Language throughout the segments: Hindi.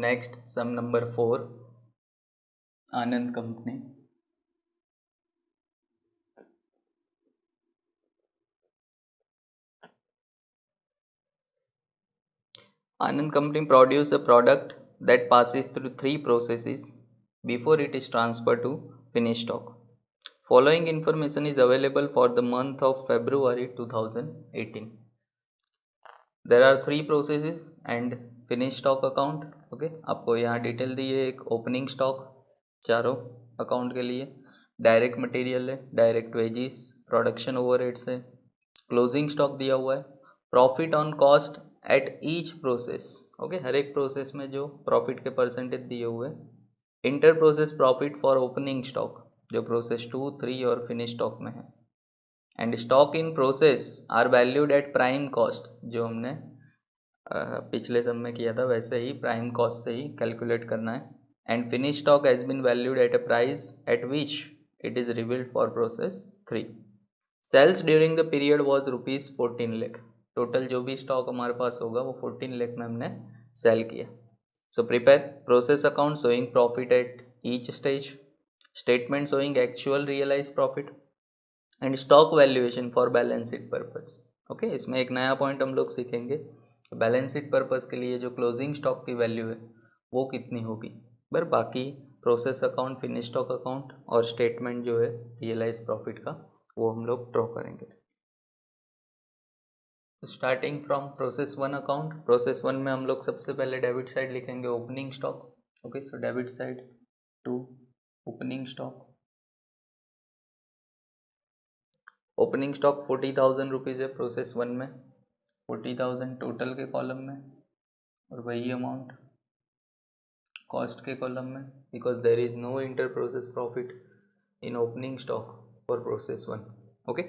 Next sum number 4, Anand company. Anand company produce a product that passes through 3 processes before it is transferred to finished stock. Following information is available for the month of February 2018. There are 3 processes and finished stock account. Okay, आपको यहाँ डिटेल दी है, एक ओपनिंग स्टॉक चारों अकाउंट के लिए, डायरेक्ट मटेरियल है, डायरेक्ट वेजिस, प्रोडक्शन ओवरहेड्स है, क्लोजिंग स्टॉक दिया हुआ है, profit on cost at each process. Okay, हर एक प्रोसेस में जो प्रॉफिट के परसेंटेज दिए हुए, inter process profit for opening stock जो प्रोसेस 2, 3 और फिनिश स्टॉक में है, and stock in process are valued at prime cost, जो हमने पिछले सम में किया था वैसे ही प्राइम कॉस्ट से ही कैलकुलेट करना है, and finish stock has been valued at a price at which it is rebuild for process 3। Sales during the period was ₹14 lakh. Total जो भी स्टॉक हमारे पास होगा वो 14 लाख में हमने सेल किया। So prepare process account showing profit at each stage, statement showing actual realize profit, and stock valuation for balance sheet purpose. Okay, इसमें एक नया पॉइंट हम लोग सीखेंगे, बैलेंस शीट पर्पस के लिए जो क्लोजिंग स्टॉक की वैल्यू है वो कितनी होगी। पर बाकी process account, finish stock account और स्टेटमेंट जो है रियलाइज प्रॉफिट का वो हम लोग ड्रॉ करेंगे। Starting from process 1 account, process 1 में हम लोग सबसे पहले डेबिट साइड लिखेंगे opening stock. Okay, so debit side to opening stock. Opening stock 40,000 rupees है प्रोसेस 1 में, 40,000 टोटल के कॉलम में, और वही अमाउंट कॉस्ट के कॉलम में, because there is no inter process profit in opening stock for process 1। Okay,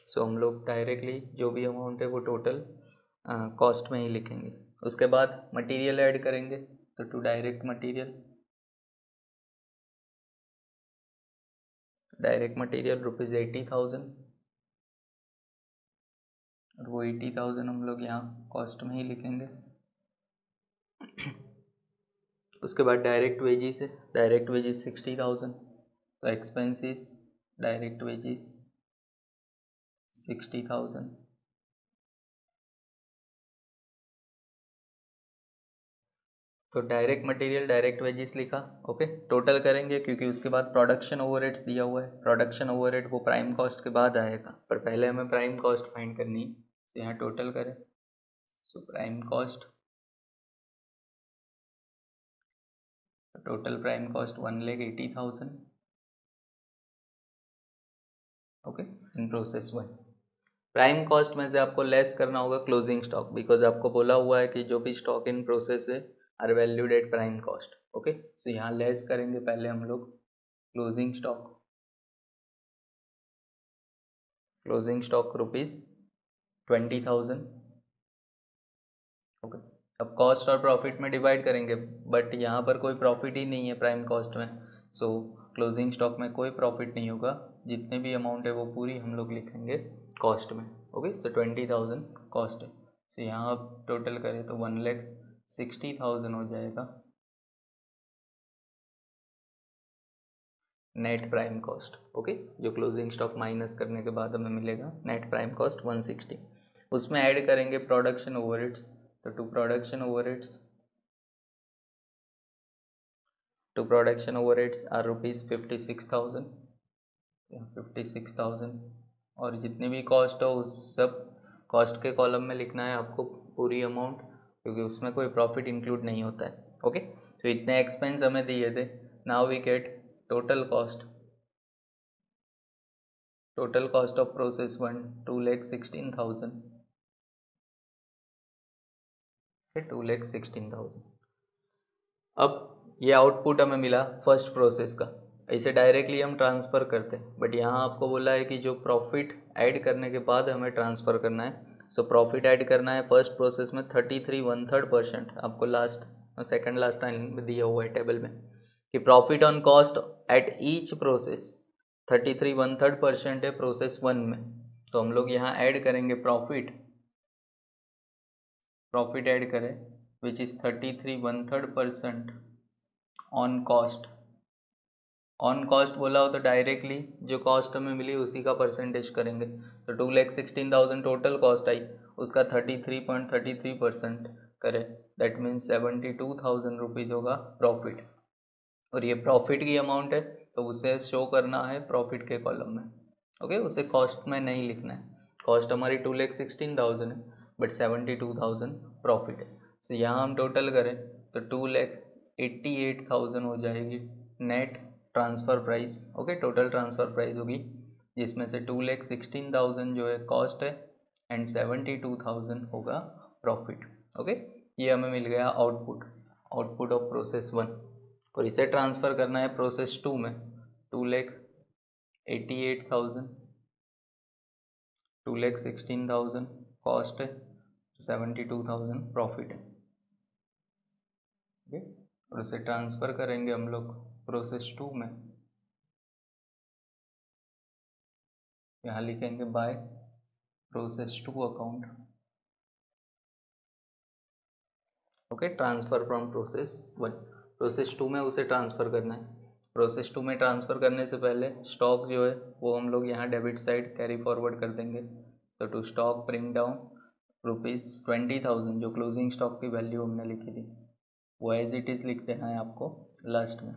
so हम लोग डायरेक्टली जो भी अमाउंट है वो टोटल कॉस्ट में ही लिखेंगे। उसके बाद मटेरियल ऐड करेंगे, तो to direct material, direct material ₹80,000, और वो 80,000 हम लोग यहाँ कॉस्ट में ही लिखेंगे। उसके बाद डायरेक्ट वेजिस है, डायरेक्ट वेजिस 60,000, तो एक्सपेंसेस डायरेक्ट वेजिस 60,000, तो डायरेक्ट मटेरियल डायरेक्ट वेजिस लिखा। ओके, टोटल करेंगे क्योंकि उसके बाद प्रोडक्शन ओवरहेड्स दिया हुआ है, प्रोडक्शन ओवरहेड वो प्राइम कॉस्ट के बाद आएगा, पर पहले हमें प्राइम कॉस्ट फाइंड करनी है, तो यहाँ टोटल करें। So prime cost, total prime cost 1,80,000। Okay, in process 1 prime cost में से आपको लेस करना होगा क्लोजिंग स्टॉक, बिकॉज आपको बोला हुआ है कि जो भी स्टॉक इन प्रोसेस है are valued at prime cost. Okay, so यहाँ लेस करेंगे पहले हम लोग closing stock, closing stock ₹20,000। Okay, अब कॉस्ट और प्रॉफिट में डिवाइड करेंगे, बट यहाँ पर कोई प्रॉफिट ही नहीं है प्राइम कॉस्ट में, सो क्लोजिंग स्टॉक में कोई प्रॉफिट नहीं होगा, जितने भी अमाउंट है वो पूरी हम लोग लिखेंगे कॉस्ट में। ओके, सो 20,000 कॉस्ट है, सो यहाँ आप टोटल करें तो 1,60,000 हो जाएगा नेट प्राइम कॉस्ट। ओके, जो क्लोजिंग स्टॉक माइनस करने के बाद हमें मिलेगा नेट प्राइम कॉस्ट 160। उसमें ऐड करेंगे प्रोडक्शन ओवरहेड्स, तो टू प्रोडक्शन ओवरहेड्स आर ₹56,000, 56,000, और जितनी भी कॉस्ट हो उस सब कॉस्ट के कॉलम में लिखना है आपको पूरी अमाउंट, क्योंकि उसमें कोई प्रॉफिट इंक्लूड नहीं होता है। ओके, तो इतने एक्सपेंस हमें दिए थे, now we get total cost of process 1 2,16,000, 2,16,000। अब ये आउटपुट हमें मिला फर्स्ट प्रोसेस का, इसे डायरेक्टली हम ट्रांसफ़र करते हैं, बट यहाँ आपको बोला है कि जो प्रॉफिट ऐड करने के बाद हमें ट्रांसफ़र करना है। सो प्रॉफिट ऐड करना है फर्स्ट प्रोसेस में 33 1/3%, आपको लास्ट सेकंड लास्ट टाइम में दिया हुआ है टेबल में कि profit on cost at each process 33 1/3% है प्रोसेस 1 में, तो हम लोग यहाँ ऐड करेंगे प्रॉफिट ऐड करें which is 33 1/3% on cost. On cost बोला हो तो डायरेक्टली जो कॉस्ट हमें मिली उसी का परसेंटेज करेंगे। तो 2,16,000 टोटल कॉस्ट आई, उसका 33.33% करें, दैट मीन्स 72,000 रुपीज़ होगा प्रॉफिट। और ये प्रॉफिट की अमाउंट है तो उसे शो करना है प्रॉफिट के कॉलम में। ओके, उसे कॉस्ट में नहीं लिखना है। कॉस्ट हमारी 2,16,000 है बट 72,000 प्रॉफिट है। सो यहाँ हम टोटल करें तो 2,88,000 हो जाएगी net transfer price. Okay, total transfer price होगी, जिसमें से 2,16,000 जो है कॉस्ट है एंड 72,000 होगा प्रॉफिट। ओके, ये हमें मिल गया आउटपुट ऑफ प्रोसेस 1। और इसे ट्रांसफ़र करना है प्रोसेस 2 में। 2,88,000, 2,16,000 कॉस्ट है, 72,000 प्रॉफिट है। ओके, और उसे ट्रांसफ़र करेंगे हम लोग प्रोसेस 2 में। यहाँ लिखेंगे by process 2 account. Okay, transfer from process 1। Process 2 में उसे ट्रांसफ़र करना है। प्रोसेस 2 में ट्रांसफ़र करने से पहले स्टॉक जो है वो हम लोग यहाँ डेबिट साइड कैरी फॉरवर्ड कर देंगे। तो टू स्टॉक ब्रिंग डाउन ₹20,000, जो क्लोजिंग स्टॉक की वैल्यू हमने लिखी थी वो एज इट इज़ लिख देना है आपको लास्ट में।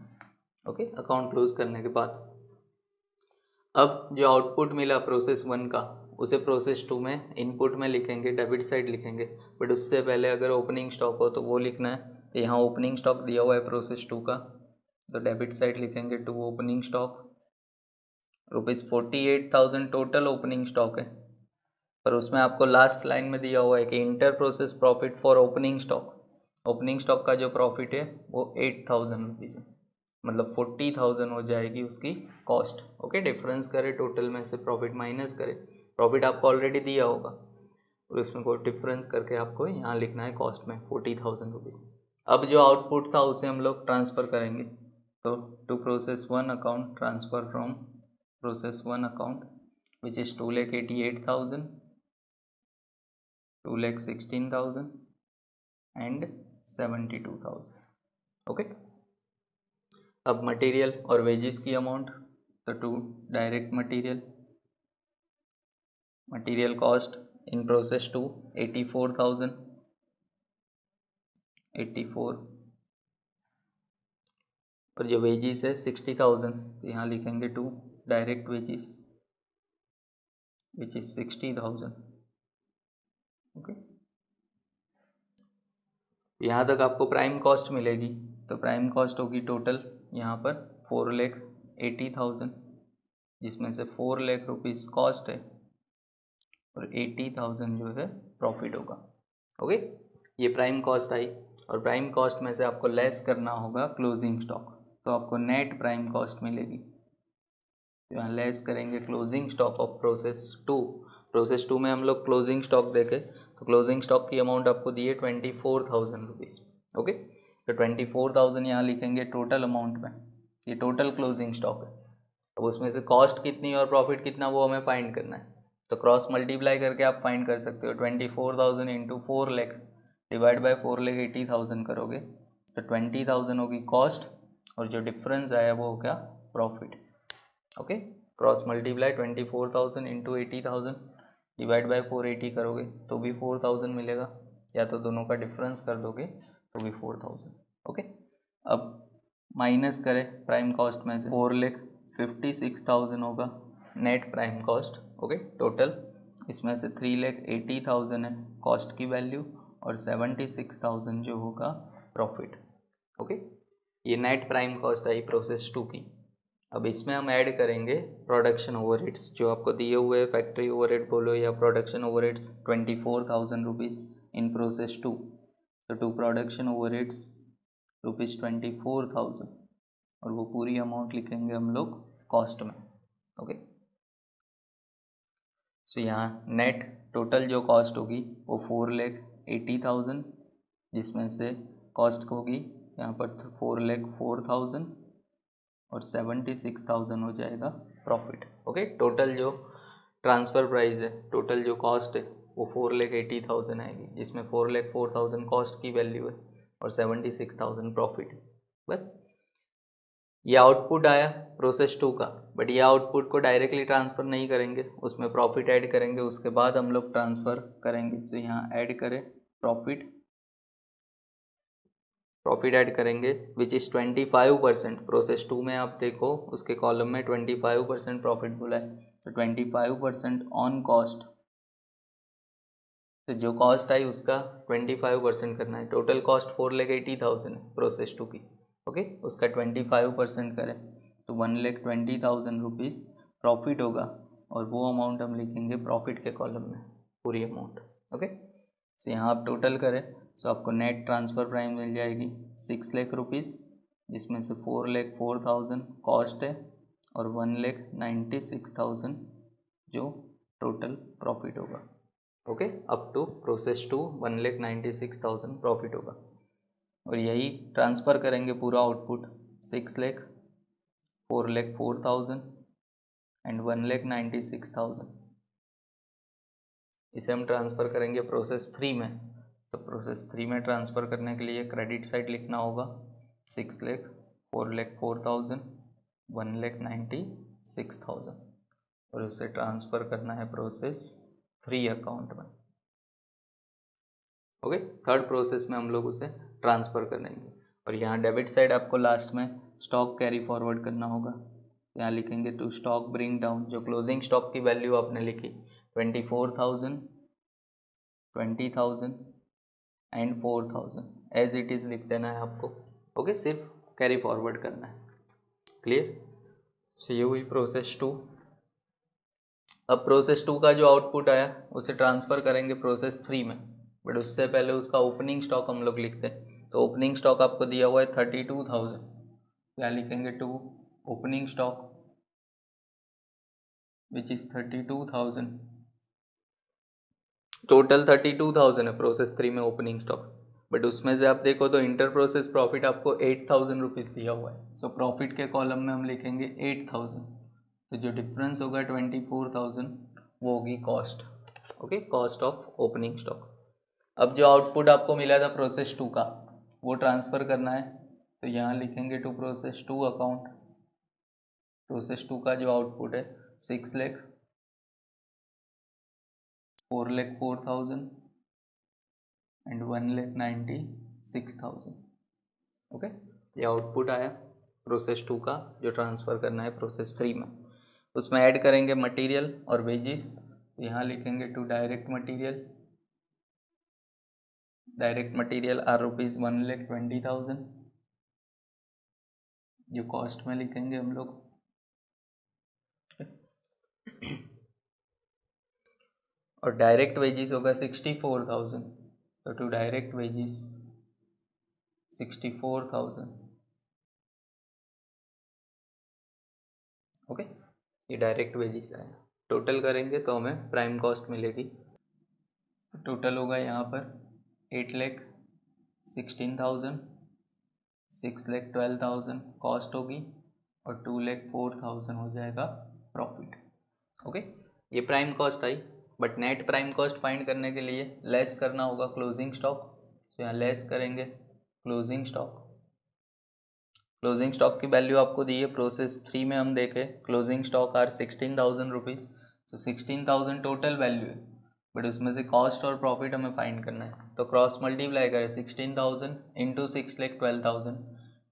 ओके, अकाउंट क्लोज करने के बाद अब जो आउटपुट मिला प्रोसेस 1 का उसे प्रोसेस 2 में इनपुट में लिखेंगे, डेबिट साइड लिखेंगे। बट उससे पहले अगर ओपनिंग स्टॉक हो तो वो लिखना है। तो यहाँ ओपनिंग स्टॉक दिया हुआ है प्रोसेस 2 का, तो डेबिट साइड लिखेंगे to opening stock. ₹48,000 total opening stock है, पर उसमें आपको लास्ट लाइन में दिया हुआ है कि inter process profit for opening stock. Opening stock का जो प्रॉफिट है वो 8,000 रुपीज़ है, मतलब 40,000 हो जाएगी उसकी कॉस्ट। ओके, डिफरेंस करें टोटल में से प्रॉफिट माइनस करें, प्रॉफिट आपको ऑलरेडी दिया होगा और इसमें कोई डिफरेंस करके आपको यहाँ लिखना है कॉस्ट में 40,000 रुपीज़। अब जो आउटपुट था उसे हम लोग ट्रांसफ़र करेंगे। तो to process 1 account transfer from process 1 account which is 2,88,000, 2,16,000 and 72,000। Okay, अब मटेरियल और वेजेस की अमाउंट, तो to direct material cost in process 2 84,000, 84, और जो वेजेस है 60,000, तो यहाँ लिखेंगे to direct wages which is 60,000। Okay, यहाँ तक आपको प्राइम कॉस्ट मिलेगी। तो प्राइम कॉस्ट होगी टोटल यहाँ पर 4,80,000, जिसमें से 4 लाख रुपीज़ कॉस्ट है और 80,000 जो है प्रॉफिट होगा। ओके, ये प्राइम कॉस्ट आई और प्राइम कॉस्ट में से आपको लेस करना होगा क्लोजिंग स्टॉक, तो आपको नेट प्राइम कॉस्ट मिलेगी। तो यहाँ लेस करेंगे closing stock of process 2। Process 2 में हम लोग क्लोजिंग स्टॉक देखें तो क्लोजिंग स्टॉक की अमाउंट आपको दी है 24,000 रुपीज़। ओके, तो 24,000 यहाँ लिखेंगे टोटल अमाउंट में, ये टोटल क्लोजिंग स्टॉक है। अब उसमें से कॉस्ट कितनी और प्रॉफिट कितना वो हमें फाइंड करना है। तो क्रॉस मल्टीप्लाई करके आप फाइंड कर सकते हो। 24,000 इंटू 4 लाख डिवाइड बाई 4,80,000 करोगे तो 20,000 होगी कॉस्ट और जो डिफरेंस आया वो हो गया profit. Okay, cross multiply 24,000 into 80,000 divide by 480 करोगे तो भी 4,000 मिलेगा, या तो दोनों का डिफरेंस कर दोगे तो भी 4,000। ओके, अब माइनस करें प्राइम कॉस्ट में से 4,56,000 होगा net prime cost. Okay, total इसमें से 3,80,000 है कॉस्ट की वैल्यू और 76,000 जो होगा प्रॉफिट। ओके, ये नेट प्राइम कॉस्ट आई प्रोसेस 2 की। अब इसमें हम ऐड करेंगे प्रोडक्शन ओवरहेड्स जो आपको दिए हुए फैक्ट्री ओवरहेड बोलो या production overheads 24,000 rupees in process 2। तो टू प्रोडक्शन ओवरहेड्स ₹24,000 और वो पूरी अमाउंट लिखेंगे हम लोग कॉस्ट में। ओके, सो यहाँ नेट टोटल जो कॉस्ट होगी वो 4,80,000, जिसमें से कॉस्ट होगी यहाँ पर 4,04,000 और 76,000 हो जाएगा प्रॉफिट। ओके, टोटल जो ट्रांसफ़र प्राइस है, टोटल जो कॉस्ट है वो 4,80,000 आएगी, जिसमें 4,04,000 कॉस्ट की वैल्यू है और 76,000 प्रॉफिट। बस ये आउटपुट आया प्रोसेस 2 का, बट ये आउटपुट को डायरेक्टली ट्रांसफ़र नहीं करेंगे, उसमें प्रॉफिट ऐड करेंगे, उसके बाद हम लोग ट्रांसफ़र करेंगे। सो यहाँ ऐड करें प्रॉफिट ऐड करेंगे विच इज़ 25%। प्रोसेस 2 में आप देखो उसके कॉलम में 25% प्रॉफिट बोला है, तो 25% ऑन कॉस्ट, तो जो कॉस्ट आई उसका 25% करना है। टोटल कॉस्ट 4,80,000 है प्रोसेस 2 की, ओके, उसका 25% करें तो 1,20,000 रुपीज़ प्रॉफिट होगा, और वो अमाउंट हम लिखेंगे प्रॉफिट के कॉलम में, पूरी अमाउंट, ओके। सो यहाँ आप टोटल करें सो आपको नेट ट्रांसफ़र प्राइस मिल जाएगी 6 लाख रुपीज़, जिसमें से 4,04,000 कॉस्ट है और 1,96,000 जो टोटल प्रॉफिट होगा, okay. Up to process 2 1,96,000 profit होगा, और यही ट्रांसफ़र करेंगे पूरा आउटपुट 6 लाख, 4,04,000 एंड 1,96,000, इसे हम ट्रांसफ़र करेंगे प्रोसेस 3 में। तो प्रोसेस 3 में ट्रांसफ़र करने के लिए क्रेडिट साइड लिखना होगा 6 लाख, 4,04,000, 1,96,000, और उसे ट्रांसफ़र करना है प्रोसेस 3 अकाउंट में, ओके। थर्ड प्रोसेस में हम लोग उसे ट्रांसफ़र करेंगे, और यहाँ डेबिट साइड आपको लास्ट में स्टॉक कैरी फॉरवर्ड करना होगा। यहाँ लिखेंगे टू स्टॉक ब्रिंग डाउन, जो क्लोजिंग स्टॉक की वैल्यू आपने लिखी 24,000, 20,000 एंड 4,000 एज इट इज़ लिख देना है आपको, ओके। सिर्फ कैरी फॉरवर्ड करना है, क्लियर। सो ये हुई प्रोसेस 2। अब प्रोसेस 2 का जो आउटपुट आया उसे ट्रांसफ़र करेंगे प्रोसेस 3 में, बट उससे पहले उसका ओपनिंग स्टॉक हम लोग लिखते हैं। तो ओपनिंग स्टॉक आपको दिया हुआ है 32,000, क्या लिखेंगे to opening stock which is 32,000, total 32,000 है प्रोसेस 3 में ओपनिंग स्टॉक, बट उसमें से आप देखो तो इंटर प्रोसेस प्रॉफिट आपको 8,000 रुपीज़ दिया हुआ है। सो प्रॉफिट के कॉलम में हम लिखेंगे 8,000, तो जो डिफरेंस होगा 24,000 वो होगी cost, okay, cost of opening stock. अब जो आउटपुट आपको मिला था प्रोसेस 2 का वो ट्रांसफ़र करना है, तो यहाँ लिखेंगे टू प्रोसेस 2 अकाउंट। प्रोसेस 2 का जो आउटपुट है 6 लाख, 4,04,000 एंड 1,96,000, ओके। ये आउटपुट आया प्रोसेस 2 का जो ट्रांसफ़र करना है प्रोसेस 3 में। उसमें ऐड करेंगे मटेरियल और वेजेस, तो यहाँ लिखेंगे टू डायरेक्ट मटेरियल आर ₹1,20,000, जो कॉस्ट में लिखेंगे हम लोग, और डायरेक्ट वेजेस होगा 64,000, तो टू डायरेक्ट वेजेस 64,000, ओके। ये डायरेक्ट वेजेस आया, टोटल करेंगे तो हमें प्राइम कॉस्ट मिलेगी। टोटल होगा यहाँ पर 8,16,000, 6,12,000 कॉस्ट होगी, और 2,04,000 हो जाएगा प्रॉफिट, ओके। ये prime cost I, but net prime cost find करने के लिए लेस करना होगा क्लोजिंग स्टॉक, तो यहाँ लेस करेंगे क्लोजिंग स्टॉक की वैल्यू आपको दी है प्रोसेस 3 में, हम देखें क्लोजिंग स्टॉक आर 16,000 रुपीज़, तो 16,000 टोटल वैल्यू है, बट उसमें से कॉस्ट और प्रॉफिट हमें फाइंड करना है। तो क्रॉस मल्टीप्लाई करें 16,000 इंटू 6,12,000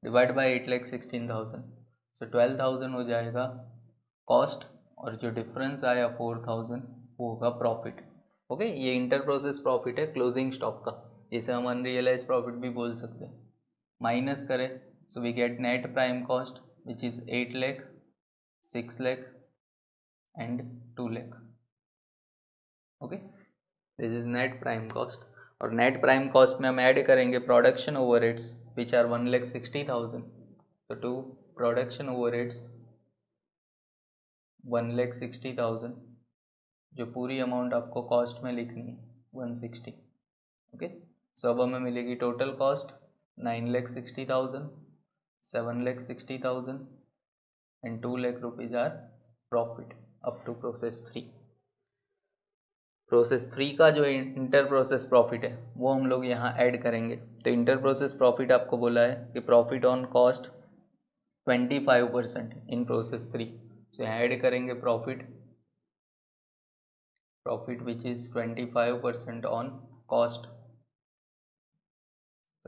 डिवाइड बाई 8,16,000, सो 12,000 हो जाएगा कॉस्ट, और जो डिफरेंस आया 4,000 वो होगा प्रॉफिट, ओके। ये इंटर प्रोसेस प्रॉफिट है क्लोजिंग स्टॉक का, इसे हम अनरियलाइज प्रॉफिट भी बोल सकते हैं। माइनस करें so we get net prime cost which is 8 lakh, 6 lakh and 2 lakh, okay. This is net prime cost, और नेट प्राइम कॉस्ट में हम ऐड करेंगे प्रोडक्शन ओवरहेड्स विच आर 1,60,000, तो टू प्रोडक्शन ओवरहेड्स 1,60,000, जो पूरी अमाउंट आपको कॉस्ट में लिखनी है 160, ओके। सो अब हमें मिलेगी total cost 9,60,000, 7,60,000 and 2 lakh rupees are profit up to process 3, process 3 का जो इंटर प्रोसेस प्रॉफिट है वो हम लोग यहाँ ऐड करेंगे। तो इंटर प्रोसेस प्रॉफिट आपको बोला है कि profit on cost 25% in process 3। सो यहाँ ऐड करेंगे profit which is 25% on cost.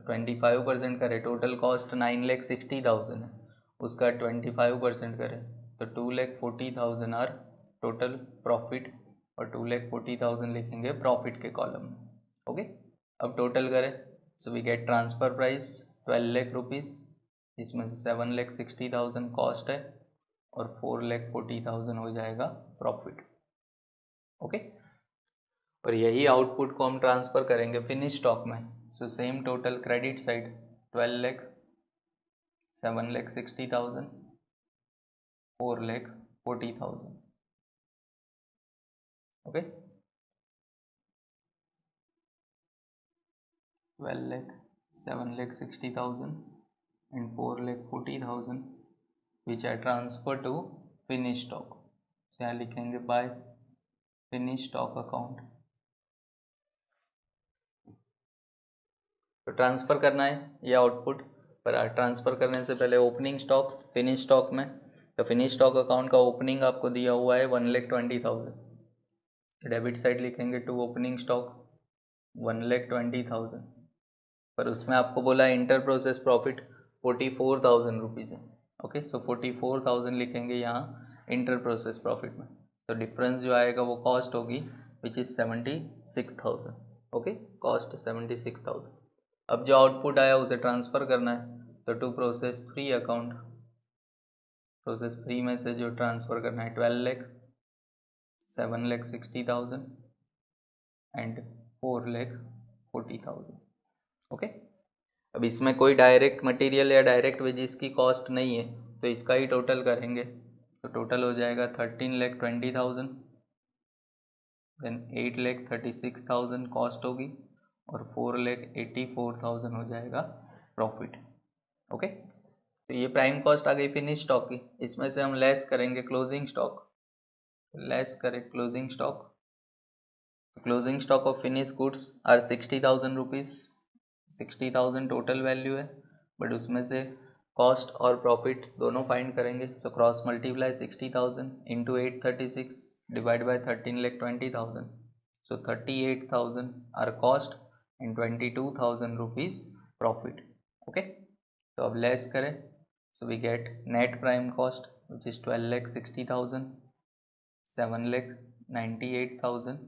25% करें, टोटल कॉस्ट 9,60,000 है, उसका 25% करें तो 2,40,000 आर टोटल प्रॉफिट, और 2,40,000 लिखेंगे प्रॉफिट के कॉलम में। ओके, अब टोटल करें, so we get transfer price 12 lakh rupees, इसमें से 7,60,000 कॉस्ट है और 4,40,000 हो जाएगा प्रॉफिट। ओके, और यही आउटपुट को हम ट्रांसफ़र करेंगे फिनिश स्टॉक में। So same total credit side 12 lakh, 7,60,000, 4,40,000। Okay, 12 lakh, 7,60,000 and 4,40,000 which I transfer to finish stock। so यहाँ लिखेंगे बाय फिनिश स्टॉक अकाउंट। तो ट्रांसफ़र करना है ये आउटपुट, पर ट्रांसफ़र करने से पहले ओपनिंग स्टॉक फिनिश स्टॉक में, तो फिनिश स्टॉक अकाउंट का ओपनिंग आपको दिया हुआ है 1,20,000। डेबिट साइड लिखेंगे टू ओपनिंग स्टॉक 1,20,000, पर उसमें आपको बोला इंटर प्रोसेस प्रॉफिट 44,000 रुपीज़ है। ओके, सो 44,000 लिखेंगे यहाँ इंटर प्रोसेस प्रॉफिट में। तो डिफरेंस जो आएगा वो कॉस्ट होगी विच इज़ 76,000। Okay, cost 76,000। अब जो आउटपुट आया उसे ट्रांसफ़र करना है, तो टू प्रोसेस 3 अकाउंट, प्रोसेस 3 में से जो ट्रांसफ़र करना है 12 लाख, 7,60,000 एंड 4,40,000। ओके, अब इसमें कोई डायरेक्ट मटेरियल या डायरेक्ट वेजेस की कॉस्ट नहीं है, तो इसका ही टोटल करेंगे, तो टोटल हो जाएगा 13,20,000, देन 8,36,000 कॉस्ट होगी और 4,84,000 हो जाएगा प्रॉफिट। ओके, तो ये प्राइम कॉस्ट आ गई फिनिश स्टॉक की। इसमें से हम लेस करेंगे क्लोजिंग स्टॉक, लेस करें closing stock. Closing stock of finish goods are 60,000 rupees, 60,000 total value है, बट उसमें से कॉस्ट और प्रॉफिट दोनों फाइंड करेंगे। So cross multiply 60,000 into 836 divide by 13,20,000, so 38,000 are cost and 22,000 rupees profit. Okay, तो अब लेस करें, so we get net prime cost which is 12,60,000, 7,98,000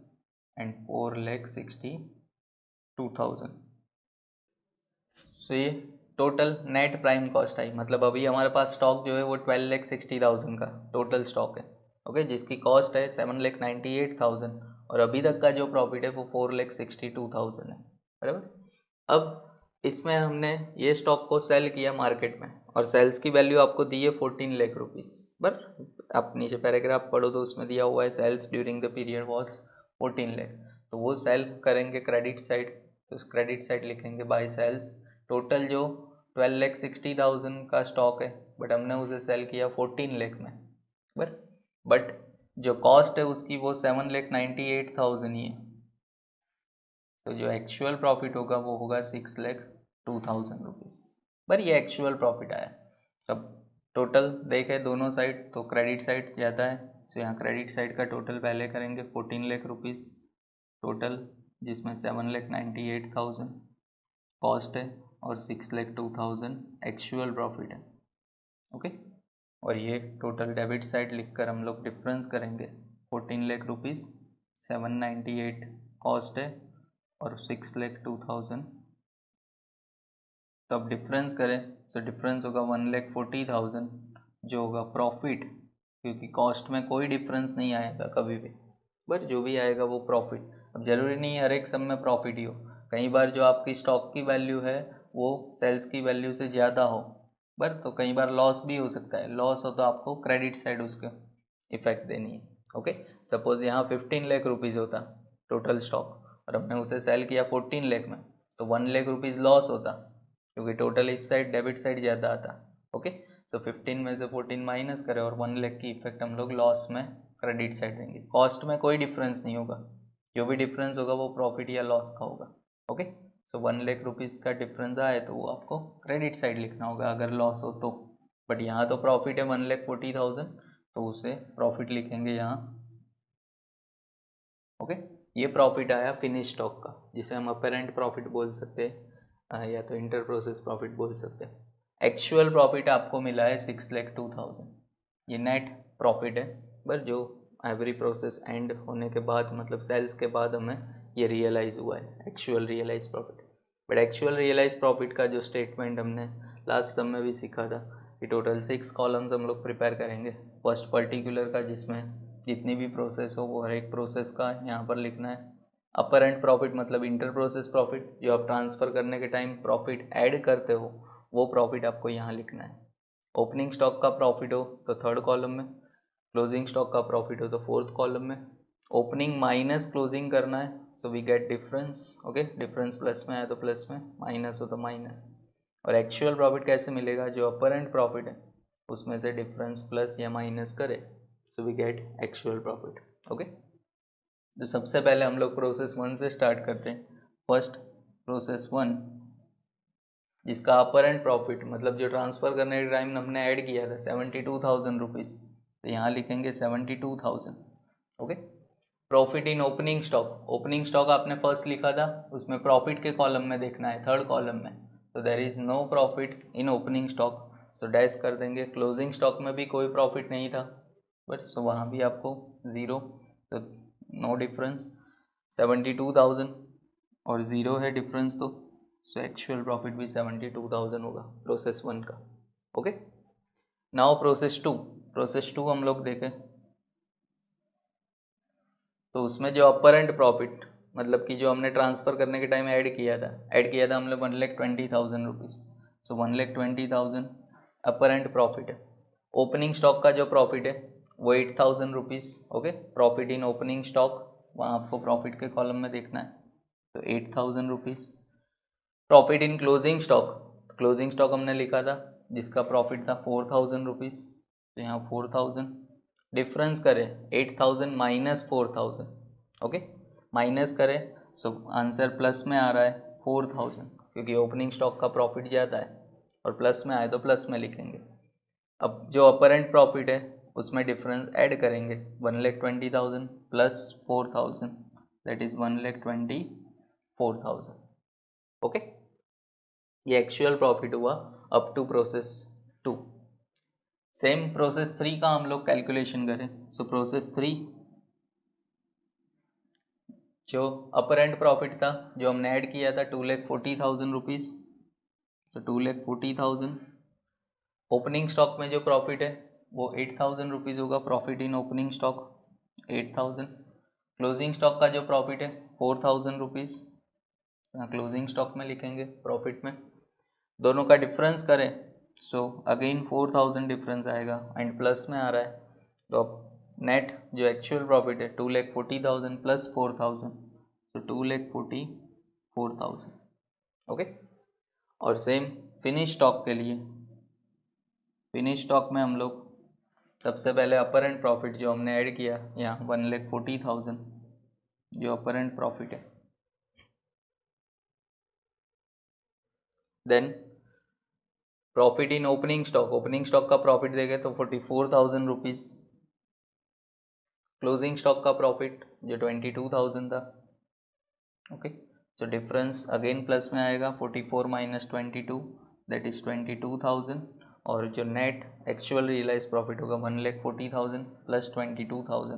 and 4,62,000। So ये टोटल नेट प्राइम कॉस्ट आई, मतलब अभी हमारे पास स्टॉक जो है वो 12,60,000 का टोटल स्टॉक है। ओके, जिसकी कॉस्ट है 7,98,000 और अभी तक का जो प्रॉफिट है वो 4,62,000 है, बराबर। अब इसमें हमने ये स्टॉक को सेल किया मार्केट में और सेल्स की वैल्यू आपको दी है 14 लाख रुपीज़, बट आप नीचे पैराग्राफ पढ़ो तो उसमें दिया हुआ है sales during the period was 14 lakh. तो वो सेल करेंगे क्रेडिट साइड, तो उस क्रेडिट साइड लिखेंगे बाय सेल्स। टोटल जो 12,60,000 का स्टॉक है, बट हमने उसे सेल किया 14 लाख में, बट जो कॉस्ट है उसकी वो 7,98,000 ही है, तो जो एक्चुअल प्रॉफिट होगा वो होगा 6,02,000 रुपीज़, पर ये एक्चुअल प्रॉफिट आया। अब टोटल देखें दोनों साइड, तो क्रेडिट साइड ज़्यादा है, तो यहाँ क्रेडिट साइड का टोटल पहले करेंगे 14 लाख रुपीज़ टोटल, जिसमें 7,98,000 कॉस्ट है और 6,02,000 एक्चुअल प्रॉफिट है। ओके, और ये टोटल डेबिट साइड लिखकर हम लोग डिफरेंस करेंगे, 14 लाख रुपीज़, 798 कॉस्ट है और 6,02,000, तो अब डिफरेंस करें, सो डिफरेंस होगा 1,40,000 जो होगा प्रॉफिट, क्योंकि कॉस्ट में कोई डिफरेंस नहीं आएगा कभी भी, बट जो भी आएगा वो प्रॉफिट। अब ज़रूरी नहीं है हर एक सब में प्रॉफिट ही हो, कई बार जो आपकी स्टॉक की वैल्यू है वो सेल्स की वैल्यू से ज़्यादा हो, बट तो कई बार लॉस भी हो सकता है। लॉस हो तो आपको क्रेडिट साइड उसका इफेक्ट देनी है। ओके, सपोज़ यहाँ 15 लाख रुपीज़ होता टोटल स्टॉक और हमने उसे सेल किया 14 लाख में, तो 1 लाख रुपीज़ लॉस होता, क्योंकि टोटल इस साइड डेबिट साइड ज़्यादा आता। ओके, सो 15 में से 14 माइनस करें और 1 लाख की इफेक्ट हम लोग लॉस में क्रेडिट साइड देंगे। कॉस्ट में कोई डिफरेंस नहीं होगा, जो भी डिफरेंस होगा वो प्रॉफिट या लॉस का होगा। ओके, सो 1 लाख रुपीज़ का डिफरेंस आए तो वो आपको क्रेडिट साइड लिखना होगा अगर लॉस हो तो। बट यहाँ तो प्रॉफिट है 1,40,000 तो उसे प्रॉफिट लिखेंगे यहाँ। ओके, ये प्रॉफिट आया फिनिश स्टॉक का, जिसे हम अपेरेंट प्रॉफिट बोल सकते हैं या तो इंटर प्रोसेस प्रॉफिट बोल सकते हैं। एक्चुअल प्रॉफिट आपको मिला है 6,02,000, ये नेट प्रॉफिट है, बट जो एवरी प्रोसेस एंड होने के बाद मतलब सेल्स के बाद हमें ये रियलाइज़ हुआ है actual realize profit. But actual realize profit का जो स्टेटमेंट हमने लास्ट सम में भी सीखा था कि टोटल 6 कॉलम्स हम लोग प्रिपेयर करेंगे। फर्स्ट पर्टिकुलर का जिसमें जितनी भी प्रोसेस हो वो हर एक प्रोसेस का यहाँ पर लिखना है। अपर एंड प्रॉफिट मतलब इंटर प्रोसेस प्रॉफिट, जो आप ट्रांसफ़र करने के टाइम प्रॉफिट ऐड करते हो वो प्रॉफिट आपको यहाँ लिखना है। ओपनिंग स्टॉक का प्रॉफिट हो तो थर्ड कॉलम में, क्लोजिंग स्टॉक का प्रॉफिट हो तो फोर्थ कॉलम में। ओपनिंग माइनस क्लोजिंग करना है, so we get difference. Okay, difference plus में आया तो प्लस में, माइनस हो तो माइनस। और एक्चुअल प्रॉफिट कैसे मिलेगा, जो अपर एंड प्रॉफिट है उसमें से डिफरेंस प्लस या माइनस करे, so we get actual profit. Okay, तो सबसे पहले हम लोग प्रोसेस 1 से स्टार्ट करते हैं। फर्स्ट प्रोसेस 1 जिसका अपर एंड प्रॉफिट मतलब जो ट्रांसफ़र करने के टाइम हमने ऐड किया था 72,000 रुपीज़, तो यहाँ लिखेंगे 72,000। Okay, profit in opening stock, opening stock आपने फर्स्ट लिखा था, उसमें प्रॉफिट के कॉलम में देखना है, थर्ड कॉलम में, तो there is no profit in opening stock, so dash कर देंगे। क्लोजिंग स्टॉक में भी कोई प्रॉफिट नहीं था, बट सो वहाँ भी आपको ज़ीरो, तो नो डिफरेंस। 72,000 और ज़ीरो है डिफरेंस, तो सो एक्चुअल प्रॉफिट भी 72,000 होगा प्रोसेस 1 का। ओके, नाउ प्रोसेस 2, प्रोसेस 2 हम लोग देखें तो उसमें जो अपर एंड प्रॉफिट मतलब कि जो हमने ट्रांसफ़र करने के टाइम ऐड किया था हम लोग 1,20,000 रुपीज़, सो 1,20,000 अपर एंड प्रॉफिट है। ओपनिंग स्टॉक का जो प्रॉफिट है वो 8,000 rupees. Okay, profit in opening stock वहाँ आपको प्रॉफिट के कॉलम में देखना है, तो 8,000 rupees. Profit in closing stock, closing stock हमने लिखा था जिसका प्रॉफिट था 4,000 रुपीज़, तो यहाँ 4,000 डिफरेंस करें 8,000 माइनस 4,000। ओके, माइनस करें सो आंसर प्लस में आ रहा है 4,000, क्योंकि ओपनिंग स्टॉक का प्रॉफिट ज़्यादा है और प्लस में आए तो प्लस में लिखेंगे। अब जो अपर एंड प्रॉफिट है उसमें डिफरेंस ऐड करेंगे, 1,20,000 प्लस 4,000 दैट इज़ 1,24,000। ओके, ये एक्चुअल प्रॉफिट हुआ up to process 2। Same process 3 का हम लोग कैलकुलेशन करें, सो प्रोसेस 3 जो अपर एंड प्रॉफिट था जो हमने ऐड किया था 2,40,000 रुपीज़, तो 2,40,000। ओपनिंग स्टॉक में जो प्रॉफिट है वो 8,000 रुपीज़ होगा, profit in opening stock 8,000। Closing stock का जो प्रॉफिट है 4,000 रुपीज़, यहाँ क्लोजिंग स्टॉक में लिखेंगे प्रॉफिट में। दोनों का डिफरेंस करें सो अगेन 4,000 डिफरेंस आएगा एंड प्लस में आ रहा है, तो अब नेट जो एक्चुअल प्रॉफिट है 2,40,000 प्लस 4,000, तो 2,44,000। ओके, और सेम फिनिश स्टॉक के लिए, फिनिश स्टॉक में हम लोग सबसे पहले अपर एंड प्रॉफिट जो हमने ऐड किया यहाँ 1,40,000 जो अपर एंड प्रॉफिट है, then profit in opening stock, opening stock का प्रॉफिट देंगे तो 44,000 रुपीज़। क्लोजिंग स्टॉक का प्रॉफिट जो 22,000 था। Okay, so difference again plus में आएगा, 44 माइनस 22 दैट इज़ 22,000, और जो नेट एक्चुअल रियलाइज प्रॉफिट होगा 1,40,000 प्लस 22,000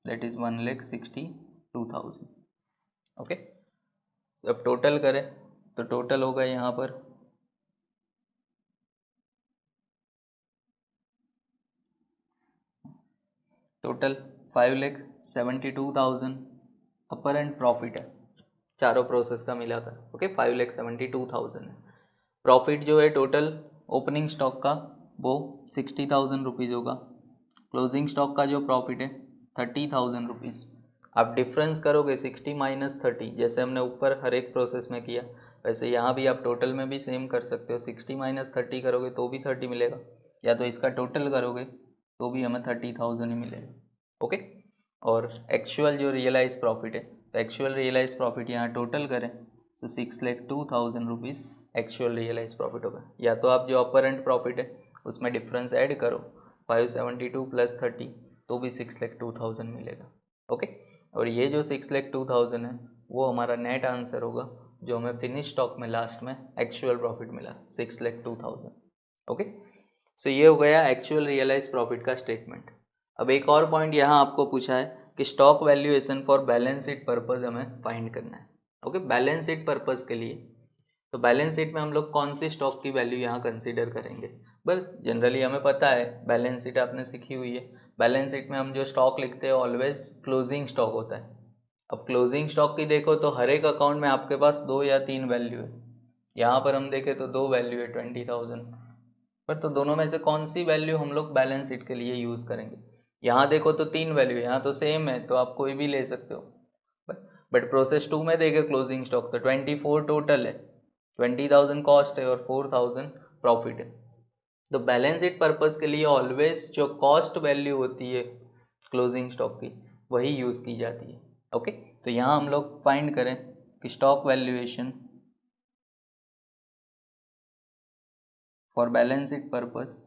दैट इज़ 1,62,000। ओके, अब टोटल करें तो टोटल होगा यहाँ पर टोटल 5,72,000 अपर एंड प्रॉफिट है चारों प्रोसेस का मिलाकर। ओके, 5,72,000 है। प्रॉफिट जो है टोटल ओपनिंग स्टॉक का वो 60,000 रुपीज़ होगा। क्लोजिंग स्टॉक का जो प्रॉफिट है 30,000 रुपीज़। आप डिफरेंस करोगे 60 माइनस 30, जैसे हमने ऊपर हर एक प्रोसेस में किया वैसे यहाँ भी आप टोटल में भी सेम कर सकते हो। 60 माइनस 30 करोगे तो भी 30 मिलेगा, या तो इसका टोटल करोगे तो भी हमें 30,000 ही मिलेगा। ओके, और एक्चुअल जो रियलाइज प्रॉफिट है तो एक्चुअल रियलाइज प्रॉफिट यहाँ टोटल करें तो 6,02,000 रुपीज़ एक्चुअल रियलाइज प्रॉफिट होगा। या तो आप जो अपरेंट प्रॉफिट है उसमें डिफरेंस ऐड करो 572 + 30 तो भी 6,02,000 मिलेगा। ओके, और ये जो 6,02,000 है वो हमारा नेट आंसर होगा जो हमें फिनिश स्टॉक में लास्ट में एक्चुअल प्रॉफिट मिला 6,02,000। ओके, सो ये हो गया एक्चुअल रियलाइज प्रॉफिट का स्टेटमेंट। अब एक और पॉइंट यहाँ आपको पूछा है कि stock valuation for balance sheet purpose हमें फाइंड करना है। ओके, बैलेंस शीट पर्पज़ के लिए तो बैलेंस शीट में हम लोग कौन सी स्टॉक की वैल्यू यहाँ कंसीडर करेंगे। बस जनरली हमें पता है, बैलेंस शीट आपने सीखी हुई है। बैलेंस शीट में हम जो स्टॉक लिखते हैं ऑलवेज क्लोजिंग स्टॉक होता है। अब क्लोजिंग स्टॉक की देखो तो हर एक अकाउंट में आपके पास 2 या 3 वैल्यू है। यहाँ पर हम देखें तो 2 वैल्यू है 20,000 पर, तो दोनों में से कौन सी वैल्यू हम लोग बैलेंस शीट के लिए यूज़ करेंगे। यहाँ देखो तो 3 वैल्यू, यहाँ तो सेम है तो आप कोई भी ले सकते हो। बट प्रोसेस 2 में देखे क्लोजिंग स्टॉक तो 24 टोटल है, 20,000 कॉस्ट है और 4,000 प्रॉफिट है। तो बैलेंस शीट पर्पज़ के लिए ऑलवेज जो कॉस्ट वैल्यू होती है क्लोजिंग स्टॉक की वही यूज़ की जाती है। ओके, तो यहाँ हम लोग फाइंड करें कि stock valuation for balance sheet purpose,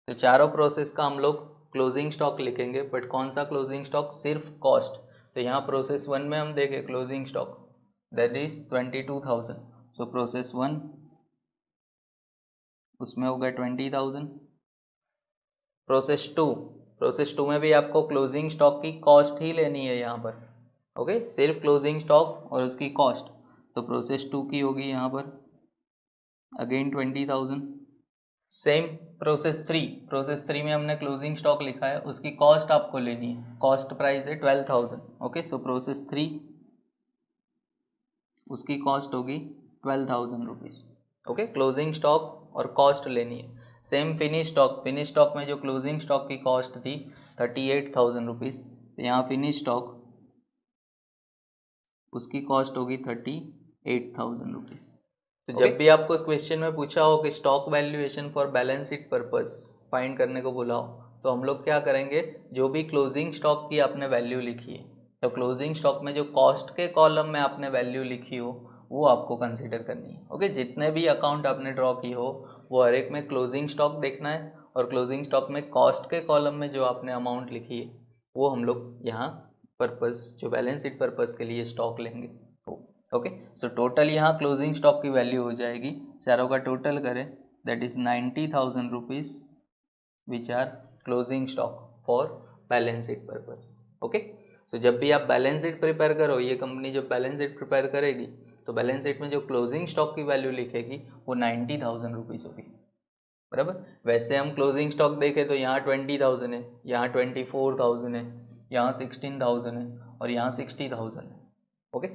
तो चारों प्रोसेस का हम लोग क्लोजिंग स्टॉक लिखेंगे। बट कौन सा क्लोजिंग स्टॉक, सिर्फ कॉस्ट। तो यहाँ प्रोसेस 1 में हम देखें closing stock that is 22,000, so process 1 उसमें हो गया 20,000। प्रोसेस टू में भी आपको क्लोजिंग स्टॉक की कॉस्ट ही लेनी है यहाँ पर। ओके, सिर्फ क्लोजिंग स्टॉक और उसकी कॉस्ट। तो प्रोसेस 2 की होगी यहाँ पर अगेन 20,000। सेम प्रोसेस थ्री में हमने क्लोजिंग स्टॉक लिखा है, उसकी कॉस्ट आपको लेनी है। कॉस्ट प्राइस है 12,000। ओके, सो प्रोसेस 3 उसकी कॉस्ट होगी 12,000 रुपीज़। ओके, क्लोजिंग स्टॉक और कॉस्ट लेनी है। सेम फिनिश स्टॉक में जो क्लोजिंग स्टॉक की कॉस्ट थी 38,000 रुपीज़, तो यहाँ फिनिश स्टॉक उसकी कॉस्ट होगी 38,000 रुपीज़। तो जब भी आपको इस क्वेश्चन में पूछा हो कि stock valuation for balance sheet purpose find करने को बोला हो, तो हम लोग क्या करेंगे, जो भी क्लोजिंग स्टॉक की आपने वैल्यू लिखी है, तो क्लोजिंग स्टॉक में जो कॉस्ट के कॉलम में आपने वैल्यू लिखी हो वो आपको कंसीडर करनी है। ओके, जितने भी अकाउंट आपने ड्रॉ की हो वो हर एक में क्लोजिंग स्टॉक देखना है, और क्लोजिंग स्टॉक में कॉस्ट के कॉलम में जो आपने अमाउंट लिखी है वो हम लोग यहाँ पर्पस, जो बैलेंस शीट पर्पस के लिए स्टॉक लेंगे। ओके, सो टोटल यहाँ क्लोजिंग स्टॉक की वैल्यू हो जाएगी, चारों का टोटल करें that is 90,000 rupees which are closing stock for balance sheet purpose. Okay, so जब भी आप बैलेंस शीट प्रिपेयर करो, ये कंपनी जब बैलेंस शीट प्रिपेयर करेगी तो बैलेंस शीट में जो क्लोजिंग स्टॉक की वैल्यू लिखेगी वो 90,000 रुपीज़ होगी। बराबर, वैसे हम क्लोजिंग स्टॉक देखें तो यहाँ 20,000 है, यहाँ 24,000 है, यहाँ 16,000 है और यहाँ 60,000 है। ओके,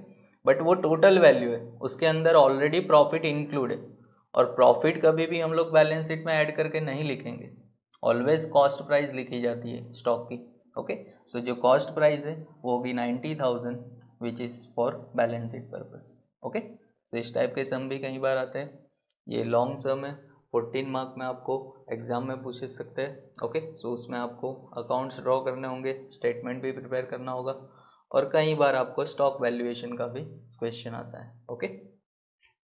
बट वो टोटल वैल्यू है, उसके अंदर ऑलरेडी प्रॉफिट इंक्लूड है, और प्रॉफिट कभी भी हम लोग बैलेंस शीट में ऐड करके नहीं लिखेंगे, ऑलवेज कॉस्ट प्राइस लिखी जाती है स्टॉक की। ओके, सो जो कॉस्ट प्राइस है वो होगी 90,000 which is for balance sheet purpose. Okay, so इस टाइप के सम भी कई बार आते हैं, ये लॉन्ग सम है, 14 मार्क में आपको एग्जाम में पूछ सकते हैं। ओके, सो उसमें आपको अकाउंट्स ड्रॉ करने होंगे, स्टेटमेंट भी प्रिपेयर करना होगा, और कई बार आपको स्टॉक वैल्यूएशन का भी क्वेश्चन आता है। ओके।